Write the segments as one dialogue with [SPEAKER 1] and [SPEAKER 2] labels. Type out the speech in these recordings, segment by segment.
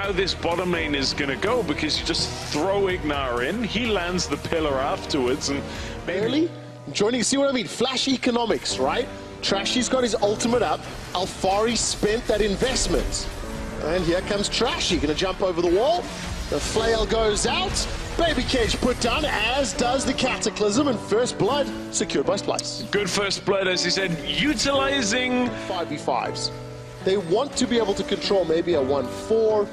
[SPEAKER 1] how this bottom lane is going to go, because you just throw Ignar in, he lands the pillar afterwards, and
[SPEAKER 2] barely joining. See what I mean? Flash economics, right? Trashy's got his ultimate up. Alfari spent that investment. And here comes Trashy, gonna jump over the wall. The flail goes out. Baby cage put down, as does the Cataclysm, and first blood secured by Splyce.
[SPEAKER 1] Good first blood, as he said, utilizing
[SPEAKER 2] 5v5s. They want to be able to control maybe a 1-4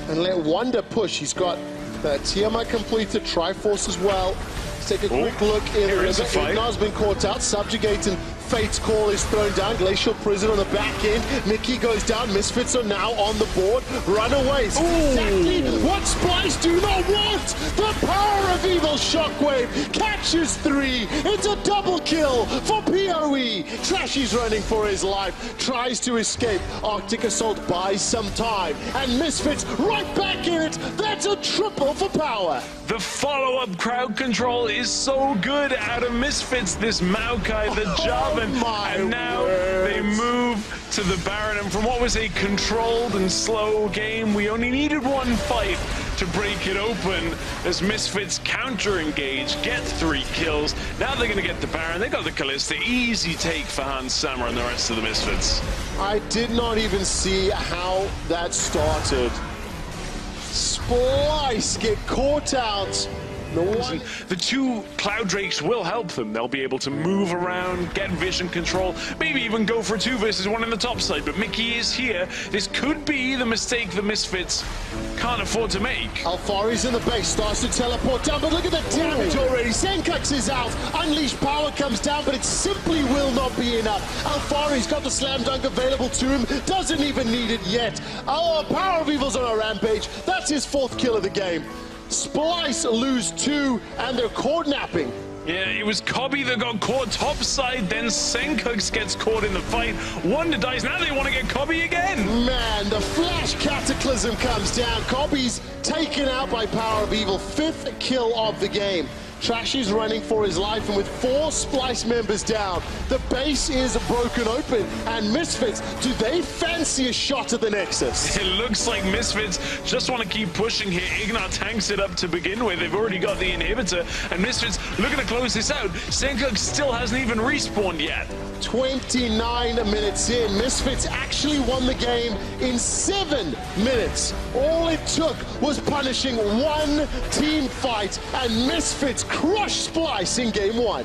[SPEAKER 2] and let Wonder push. He's got the Tiamat completed, Triforce as well. Let's take a quick look in the river. Ignar's been caught out, subjugating. Fate's Call is thrown down, Glacial Prison on the back end. Mickey goes down, Misfits are now on the board. Runaways, exactly what Splyce do not want! The power of evil Shockwave catches 3. It's a double kill for PoE. Trashy's running for his life, tries to escape. Arctic Assault buys some time, and Misfits right back in it. That's a triple for power.
[SPEAKER 1] The follow-up crowd control is so good out of Misfits, this Maokai, the Jarvan, and now they move to the Baron, and from what was a controlled and slow game, we only needed one fight to break it open as Misfits counter-engage, get 3 kills. Now they're going to get the Baron, they got the Kalista, easy take for Hans Sammer and the rest of the Misfits.
[SPEAKER 2] I did not even see how that started. Splyce get caught out.
[SPEAKER 1] The 2 Cloud Drakes will help them. They'll be able to move around, get vision control, maybe even go for 2 versus 1 in the top side. But Mickey is here. This could be the mistake the Misfits can't afford to make.
[SPEAKER 2] Alfari's in the base, starts to teleport down, but look at the damage already. Zenkux is out. Unleashed power comes down, but it simply will not be enough. Alfari's got the slam dunk available to him, doesn't even need it yet. Oh, Power of Evil's on a rampage. That's his 4th kill of the game. Splyce lose 2, and they're caught napping.
[SPEAKER 1] Yeah, it was Cobby that got caught topside, then Zenkux gets caught in the fight. Wonder dies, now they want to get Cobby again.
[SPEAKER 2] Man, the Flash Cataclysm comes down. Cobby's taken out by Power of Evil, 5th kill of the game. Trashy's running for his life, and with 4 Splyce members down, the base is broken open. And Misfits, do they fancy a shot at the Nexus?
[SPEAKER 1] It looks like Misfits just want to keep pushing here. Ignar tanks it up to begin with. They've already got the inhibitor, and Misfits looking to close this out. Zenkux still hasn't even respawned yet.
[SPEAKER 2] 29 minutes in, Misfits actually won the game in 7 minutes. All it took was punishing 1 team fight, and Misfits crushed Splyce in game 1.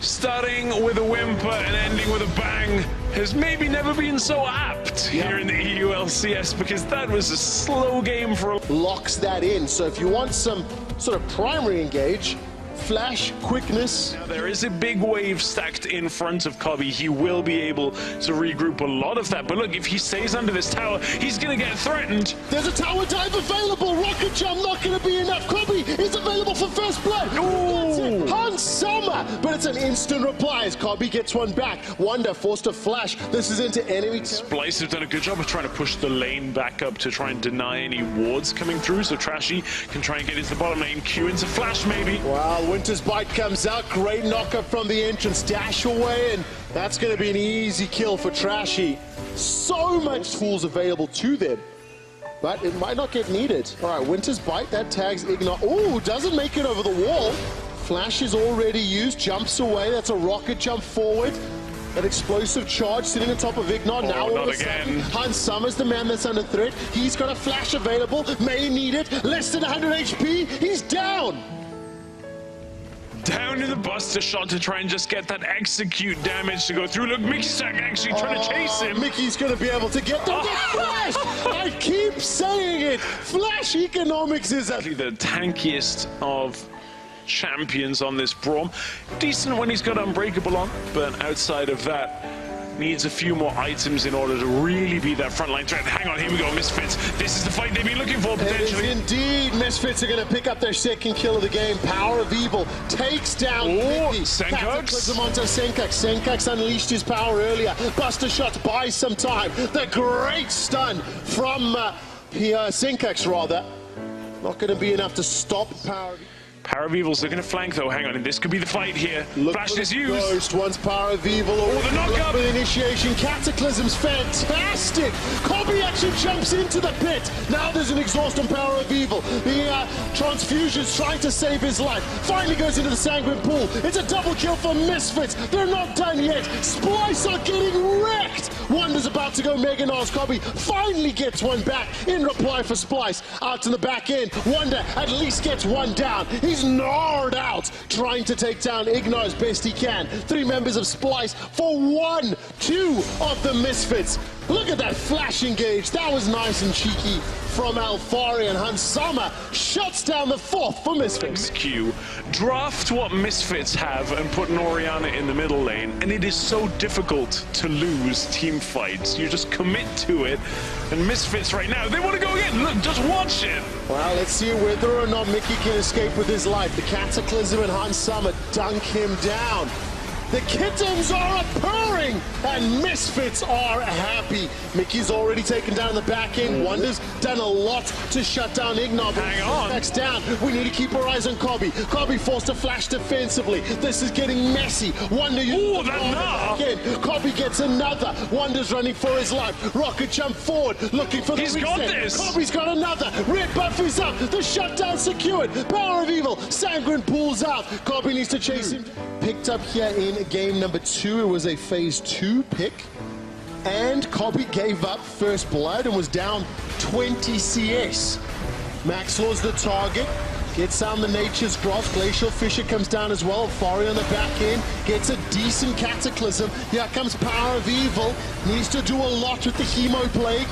[SPEAKER 1] Starting with a whimper and ending with a bang has maybe never been so apt here in the EU LCS, because that was a slow game for
[SPEAKER 2] locks that in. So if you want some sort of primary engage, flash, quickness.
[SPEAKER 1] Now there is a big wave stacked in front of Cobby. He will be able to regroup a lot of that. But look, if he stays under this tower, he's going to get threatened.
[SPEAKER 2] There's a tower dive available. Rocket jump not going to be enough. Cobby is available for first blood.
[SPEAKER 1] Ooh.
[SPEAKER 2] Hans Sammer, but it's an instant reply as Cobby gets one back. Wonder forced to flash. This is into enemy.
[SPEAKER 1] Splyce have done a good job of trying to push the lane back up to try and deny any wards coming through, so Trashy can try and get into the bottom lane. Q into flash maybe.
[SPEAKER 2] Wow. Winter's Bite comes out, great knockup from the entrance, dash away, and that's going to be an easy kill for Trashy. So much tools available to them, but it might not get needed. All right, Winter's Bite, that tags Ignar. Oh, doesn't make it over the wall. Flash is already used, jumps away, that's a rocket jump forward. That explosive charge sitting on top of Ignar. Now all of a sudden, Hans Sammer's the man that's under threat. He's got a flash available, may need it, less than 100 HP, he's down.
[SPEAKER 1] Down to the Buster Shot to try and just get that execute damage to go through. Look, Mickey's actually trying to chase him.
[SPEAKER 2] Mickey's going to be able to get the flash! I keep saying it! Flash economics is
[SPEAKER 1] actually the tankiest of champions on this Braum. Decent when he's got Unbreakable on, but outside of that, needs a few more items in order to really be that frontline threat. Hang on, here we go, Misfits. This is the fight they've been looking for, potentially.
[SPEAKER 2] It is indeed. Misfits are going to pick up their 2nd kill of the game. Power of Evil takes down
[SPEAKER 1] Zenkux.
[SPEAKER 2] Cataclysm onto Zenkux. Zenkux unleashed his power earlier. Buster Shot buys some time. The great stun from Zenkux, rather. Not going to be enough to stop Power.
[SPEAKER 1] Power of Evil's looking to flank though. Hang on, and this could be the fight here.
[SPEAKER 2] Look
[SPEAKER 1] Flash
[SPEAKER 2] for
[SPEAKER 1] is
[SPEAKER 2] the
[SPEAKER 1] used.
[SPEAKER 2] Ghost once Power of Evil.
[SPEAKER 1] The knockup.
[SPEAKER 2] The initiation. Cataclysm's fantastic. Kobe actually jumps into the pit. Now there's an exhaust on Power of Evil. The transfusion's trying to save his life. Finally goes into the sanguine pool. It's a double kill for Misfits. They're not done yet. Splyce are getting wrecked. Wonder's about to go Mega Nars. Kobe finally gets one back in reply for Splyce. Out to the back end. Wonder at least gets one down. He's gnarred out, trying to take down Ignar as best he can. 3 members of Splyce for 1, 2 of the Misfits. Look at that flash engage. That was nice and cheeky from Alfari, and Hansama shuts down the 4th for Misfits.
[SPEAKER 1] Q. Draft what Misfits have and put an Orianna in the middle lane, and it is so difficult to lose team fights. You just commit to it, and Misfits right now, they want to go again. Look, just watch it.
[SPEAKER 2] Well, let's see whether or not Mickey can escape with his life. The Cataclysm and Hansama dunk him down. The kittens are purring, and Misfits are happy. Mickey's already taken down the back end. Wonder's done a lot to shut down Ignar.
[SPEAKER 1] Hang on.
[SPEAKER 2] Next down, we need to keep our eyes on Kobe. Kobe forced to flash defensively. This is getting messy. Wonder
[SPEAKER 1] Ooh, that nah.
[SPEAKER 2] Kobe gets another. Wonder's running for his life. Rocket jump forward, looking for the
[SPEAKER 1] He's
[SPEAKER 2] reset.
[SPEAKER 1] got this.
[SPEAKER 2] Kobe's got another. Red buff is up. The shutdown secured. Power of Evil. Sanguine pulls out. Kobe needs to chase him. Picked up here in game number 2. It was a phase 2 pick. And Kobe gave up first blood and was down 20 CS. Maxlaw's the target. Gets down the Nature's Grasp. Glacial Fisher comes down as well. Fari on the back end. Gets a decent Cataclysm. Here comes Power of Evil. Needs to do a lot with the Hemo Plague.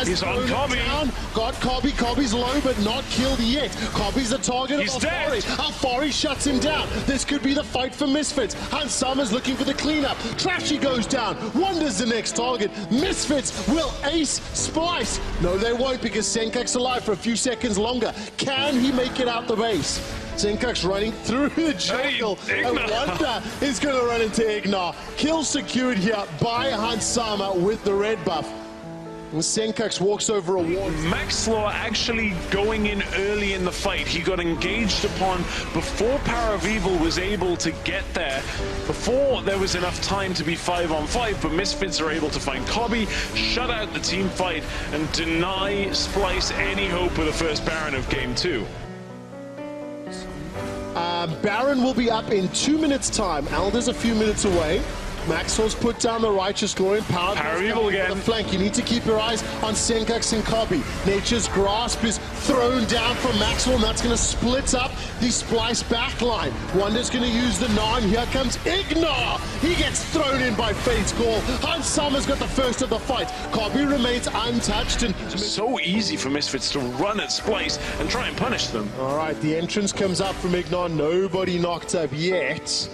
[SPEAKER 1] He's on Kobe.
[SPEAKER 2] Down. Got Kobe. Kobe's low, but not killed yet. Kobe's the target
[SPEAKER 1] He's
[SPEAKER 2] of
[SPEAKER 1] dead.
[SPEAKER 2] Alfari. Alfari shuts him down. This could be the fight for Misfits. Hansama's looking for the cleanup. Trashy goes down. Wonder's the next target. Misfits will ace Splyce. No, they won't, because Senkak's alive for a few seconds longer. Can he make it out the base? Senkak's running through the jungle,
[SPEAKER 1] Hey,
[SPEAKER 2] and Wonder is going to run into Ignar. Kill secured here by Hansama with the red buff. And Senkak's walks over a wall.
[SPEAKER 1] Maxlaw actually going in early in the fight. He got engaged upon before Power of Evil was able to get there, before there was enough time to be 5-on-5, but Misfits are able to find Kobe, shut out the team fight, and deny Splyce any hope of the first Baron of Game 2.
[SPEAKER 2] Baron will be up in 2 minutes' time. Alder's a few minutes away. Maxwell's put down the Righteous Glory and Power
[SPEAKER 1] of Evil again.
[SPEAKER 2] The flank. You need to keep your eyes on Senkax and Kobe. Nature's Grasp is thrown down from Maxwell, and that's going to split up the Splyce backline. Wonder's going to use the 9. Here comes Ignar. He gets thrown in by Fate's Call. Hansama's got the first of the fight. Kobe remains untouched. And
[SPEAKER 1] so easy for Misfits to run at Splyce and try and punish them.
[SPEAKER 2] All right, the entrance comes up from Ignar. Nobody knocked up yet.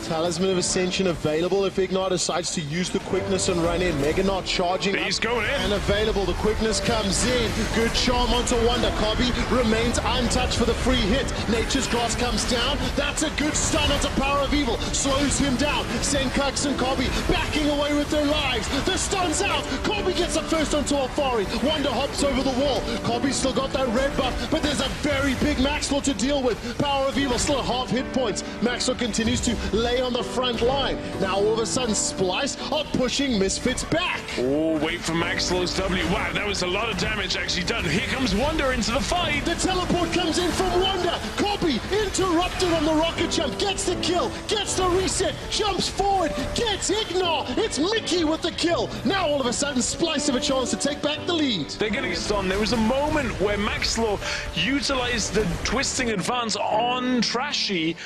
[SPEAKER 2] Talisman of Ascension available if Ignar decides to use the quickness and run in. Mega Knot charging
[SPEAKER 1] He's going in.
[SPEAKER 2] and available. The quickness comes in. Good charm onto Wonder. Kobe remains untouched for the free hit. Nature's Grass comes down. That's a good stun onto Power of Evil. Slows him down. Senkaks and Kobe backing away with their lives. The stun's out. Kobe gets the first onto Alfari. Wonder hops over the wall. Kobe's still got that red buff, but there's a very big Maxwell to deal with. Power of Evil still at half hit points. Maxwell continues to lay on the front line. Now all of a sudden Splyce are pushing Misfits back.
[SPEAKER 1] Oh, wait for Maxlaw's W. Wow, that was a lot of damage actually done. Here comes Wonder into the fight.
[SPEAKER 2] The teleport comes in from Wonder. Kobe interrupted on the rocket jump. Gets the kill. Gets the reset. Jumps forward. Gets Ignar. It's Mickey with the kill. Now all of a sudden Splyce have a chance to take back the lead.
[SPEAKER 1] They're going to get stunned. There was a moment where Maxlaw utilized the twisting advance on Trashy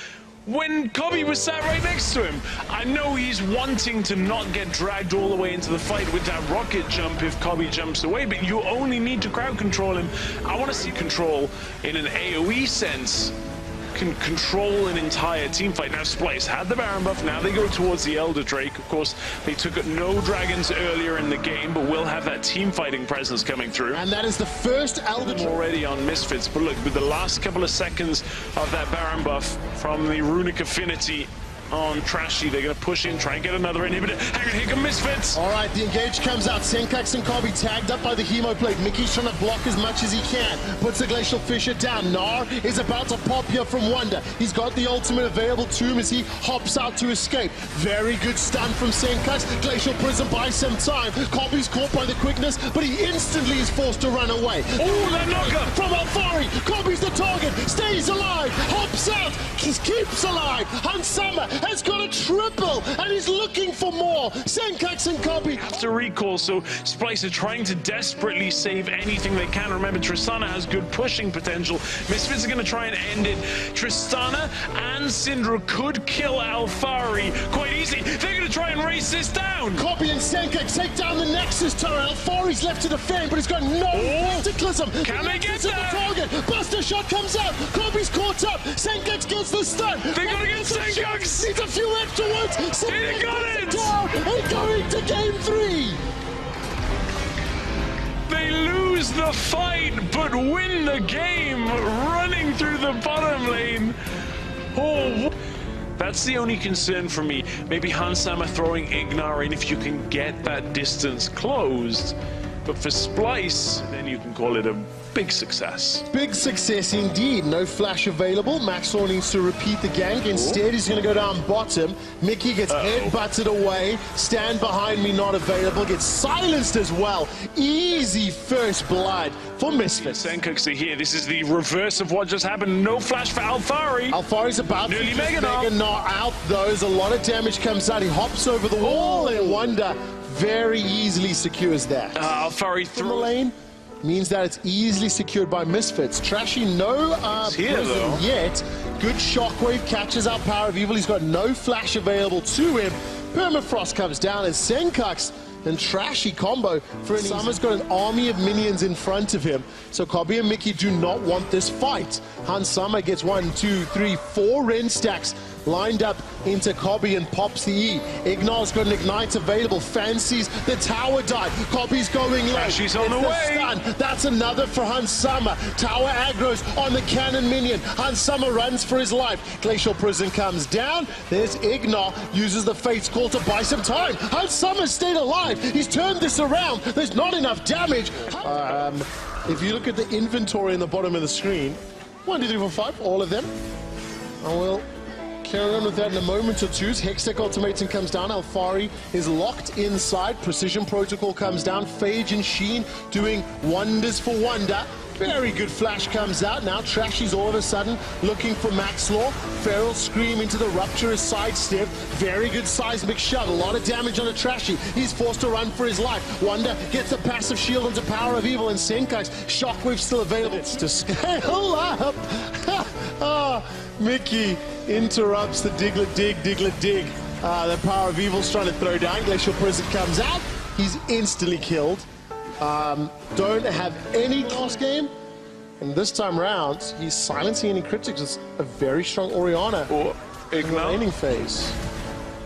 [SPEAKER 1] when Kobe was sat right next to him. I know he's wanting to not get dragged all the way into the fight with that rocket jump if Kobe jumps away, but you only need to crowd control him. I want to see control in an AoE sense. Can control an entire team fight. Now Splyce had the Baron buff, now they go towards the Elder Drake. Of course, they took no dragons earlier in the game, but will have that team fighting presence coming through.
[SPEAKER 2] And that is the first Elder Drake
[SPEAKER 1] already on Misfits, but look, with the last couple of seconds of that Baron buff from the Runic Affinity, on Trashy. They're going to push in, try and get another inhibitor. Hang on, here come Misfits.
[SPEAKER 2] All right, the engage comes out. Senkax and Kobe tagged up by the Hemo Plate. Mickey's trying to block as much as he can. Puts the Glacial Fissure down. Nar is about to pop here from Wonder. He's got the ultimate available to him as he hops out to escape. Very good stun from Senkax. Glacial Prism buys some time. Kobe's caught by the quickness, but he instantly is forced to run away.
[SPEAKER 1] Oh, that knocker!
[SPEAKER 2] From Alfari. Kobe's the target. Stays alive. Hops out. Keeps alive. Hansama has got a triple, and he's looking for more. Senkax and Kobe
[SPEAKER 1] Have to recall, so Splyce are trying to desperately save anything they can. Remember, Tristana has good pushing potential. Misfits are going to try and end it. Tristana and Syndra could kill Alfari quite easily. They're going to try and race this down.
[SPEAKER 2] Kobe and Senkax take down the Nexus turret. Alfari's left to defend, but he's got no cataclysm.
[SPEAKER 1] Can they get
[SPEAKER 2] the target? Buster shot comes out. Kobe's caught up. Senkax gets the stun.
[SPEAKER 1] They got to get Senkax.
[SPEAKER 2] Needs a few extra ones.
[SPEAKER 1] He got it.
[SPEAKER 2] And going to game 3.
[SPEAKER 1] They lose the fight, but win the game, running through the bottom lane. Oh, that's the only concern for me. Maybe Hansama throwing Ignar in if you can get that distance closed. But for Splyce, then you can call it a big success.
[SPEAKER 2] Big success indeed. No flash available. Maxwell needs to repeat the gank. Instead, he's going to go down bottom. Mickey gets head-butted away. Stand behind me, not available. Gets silenced as well. Easy first blood for Misfits.
[SPEAKER 1] Senkax are here. This is the reverse of what just happened. No flash for Alfari.
[SPEAKER 2] Alfari's about
[SPEAKER 1] Nearly
[SPEAKER 2] to
[SPEAKER 1] Mega Gnar
[SPEAKER 2] out, though. There's a lot of damage comes out. He hops over the wall and Wonder very easily secures that.
[SPEAKER 1] Alfari
[SPEAKER 2] From the
[SPEAKER 1] through
[SPEAKER 2] lane means that it's easily secured by Misfits. Trashy, no prism yet. Good shockwave catches out Power of Evil. He's got no flash available to him. Permafrost comes down and Senkax and Trashy combo for an Summer's got an army of minions in front of him. So Kobe and Mickey do not want this fight. Hansama gets 1, 2, 3, 4 Ren stacks lined up into Kobe and pops the E. Ignar's got an Ignite available, fancies the tower dive. Kobe's going low.
[SPEAKER 1] She's on the way.
[SPEAKER 2] Stun. That's another for Hansama. Tower aggro's on the cannon minion. Hansama runs for his life. Glacial Prison comes down. There's Ignar, uses the Fate's Call to buy some time. Hansama stayed alive. He's turned this around. There's not enough damage. If you look at the inventory in the bottom of the screen, 1, 2, 3, 4, 5, all of them. I will carry on with that in a moment or two. Hextech Ultimatum comes down. Alfari is locked inside. Precision Protocol comes down. Phage and Sheen doing wonders for Wonder. Very good flash comes out. Now Trashy's all of a sudden looking for Max Law. Feral Scream into the Rupturous sidestep. Very good seismic shove. A lot of damage on a Trashy. He's forced to run for his life. Wonder gets a passive shield into Power of Evil and Senkax. Shockwave still available. It's to scale up. Mickey interrupts the Diglett dig. The Power of Evil's trying to throw down. Glacial Prison comes out. He's instantly killed. Don't have any last game. And this time round, he's silencing any critics. It's a very strong Orianna in the laning phase.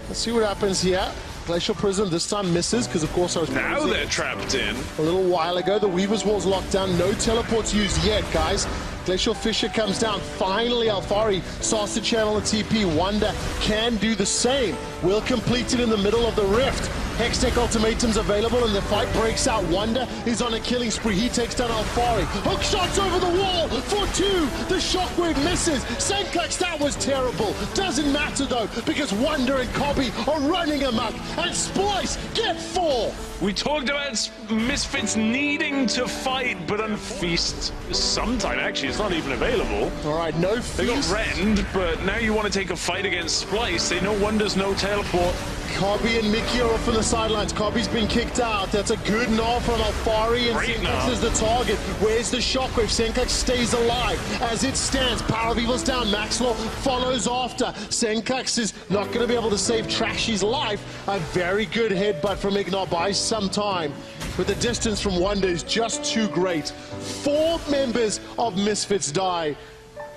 [SPEAKER 2] Let's see what happens here. Glacial Prism this time misses because, of course, I was
[SPEAKER 1] now they're trapped in.
[SPEAKER 2] A little while ago, the Weaver's Wall's locked down. No teleports used yet, guys. Glacial Fissure comes down. Finally, Alfari starts to channel the TP. Wonder can do the same. Will complete it in the middle of the rift. Hextech Ultimatum's available and the fight breaks out. Wonder is on a killing spree. He takes down Alfari. Hook shots over the wall for 2. The shockwave misses. Senkax, that was terrible. Doesn't matter though, because Wonder and Kobe are running amok. And Splyce get 4.
[SPEAKER 1] We talked about Misfits needing to fight, but unfeast sometime. Actually, it's not even available.
[SPEAKER 2] All right, no feast.
[SPEAKER 1] They got rend, but now you want to take a fight against Splyce. They know Wonder's no teleport.
[SPEAKER 2] Kobe and Mickey are off on the sidelines. Kobe's been kicked out. That's a good gnaw from Alfari, and Senkax is the target. Where's the shockwave? Senkax stays alive. As it stands, Power of Evil's down. Maxwell follows after. Senkax is not going to be able to save Trashy's life. A very good headbutt from Ignar buys some time. But the distance from Wonder is just too great. 4 members of Misfits die.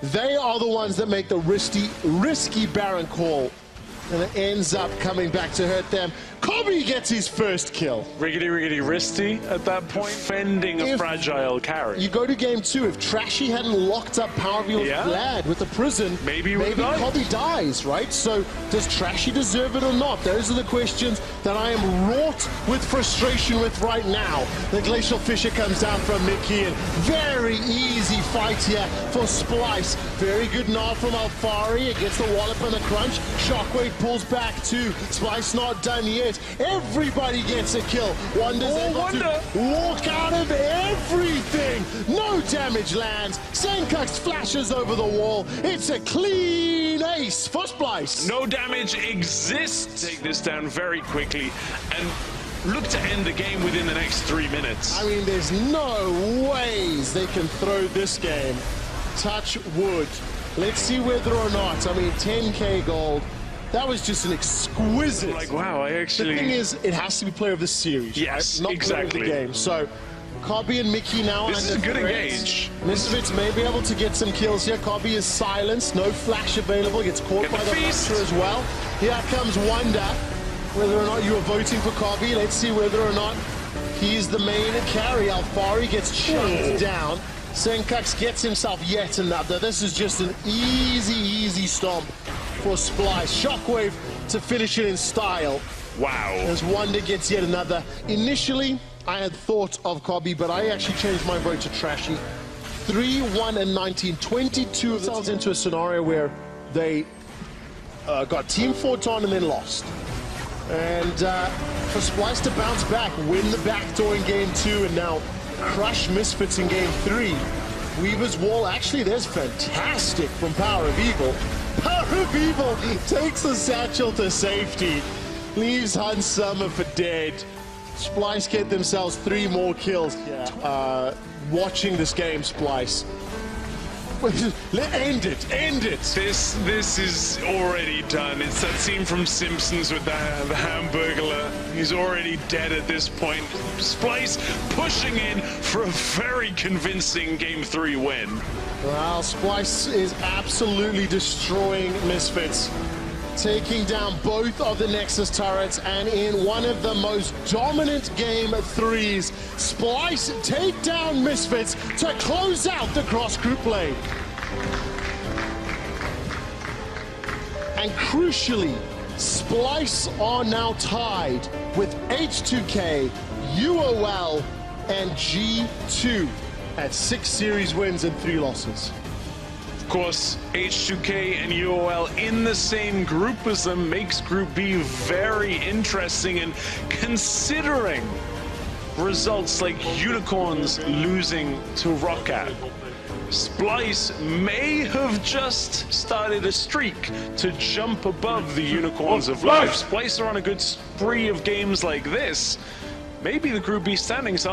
[SPEAKER 2] They are the ones that make the risky Baron call. And it ends up coming back to hurt them. Kobe gets his first kill.
[SPEAKER 1] Riggedy wristy at that point, fending a fragile carry.
[SPEAKER 2] You go to game 2, if Trashy hadn't locked up Power Wheel's Vlad with the prison,
[SPEAKER 1] maybe
[SPEAKER 2] Kobe dies, right? So does Trashy deserve it or not? Those are the questions that I am wrought with frustration with right now. The Glacial Fisher comes down from Mickey, and very easy fight here for Splyce. Very good nod from Alfari against the wallop and the crunch. Shockwave pulls back too. Splyce not done yet. Everybody gets a kill. Wonder's able to walk out of everything. No damage lands. Senkux flashes over the wall. It's a clean ace for Splyce.
[SPEAKER 1] No damage exists. Take this down very quickly and look to end the game within the next 3 minutes.
[SPEAKER 2] I mean, there's no ways they can throw this game. Touch wood. Let's see whether or not. I mean, 10k gold. That was just an exquisite.
[SPEAKER 1] Like, wow, I actually.
[SPEAKER 2] The thing is, it has to be player of the series.
[SPEAKER 1] Yes,
[SPEAKER 2] right? Not
[SPEAKER 1] exactly.
[SPEAKER 2] Player of the game. So, Kobe and Mickey now.
[SPEAKER 1] This is a good engage.
[SPEAKER 2] Misfits may be able to get some kills here. Kobe is silenced. No flash available. Gets caught by the Buster as well. Here comes Wonder. Whether or not you are voting for Kobe, let's see whether or not he's the main carry. Alfari gets chunked down. Senkux gets himself yet another. This is just an easy stomp for Splyce. Shockwave to finish it in style.
[SPEAKER 1] Wow.
[SPEAKER 2] As Wonder gets yet another. Initially, I had thought of Kobe, but I actually changed my vote to Trashy. 3, 1, and 19. 22 of themselves into a scenario where they got team fought on and then lost. And for Splyce to bounce back, win the backdoor in game 2, and now crush Misfits in game 3. Weaver's wall, actually, there's fantastic from Power of Evil. Power of Evil takes the satchel to safety, leaves Hun Summer for dead. Splyce get themselves 3 more kills. Watching this game, Splyce. End it.
[SPEAKER 1] This is already done. It's that scene from Simpsons with the Hamburglar. He's already dead at this point. Splyce pushing in for a very convincing game 3 win.
[SPEAKER 2] Well, Splyce is absolutely destroying Misfits, taking down both of the Nexus turrets, and in one of the most dominant game 3s, Splyce take down Misfits to close out the cross-group play. And crucially, Splyce are now tied with H2K, UOL, and G2 at 6 series wins and 3 losses.
[SPEAKER 1] Of course, H2K and UOL in the same group as them makes Group B very interesting, and considering results like Unicorns losing to Roccat, Splyce may have just started a streak to jump above the Unicorns of life. Splyce are on a good spree of games like this. Maybe the Group B standings aren't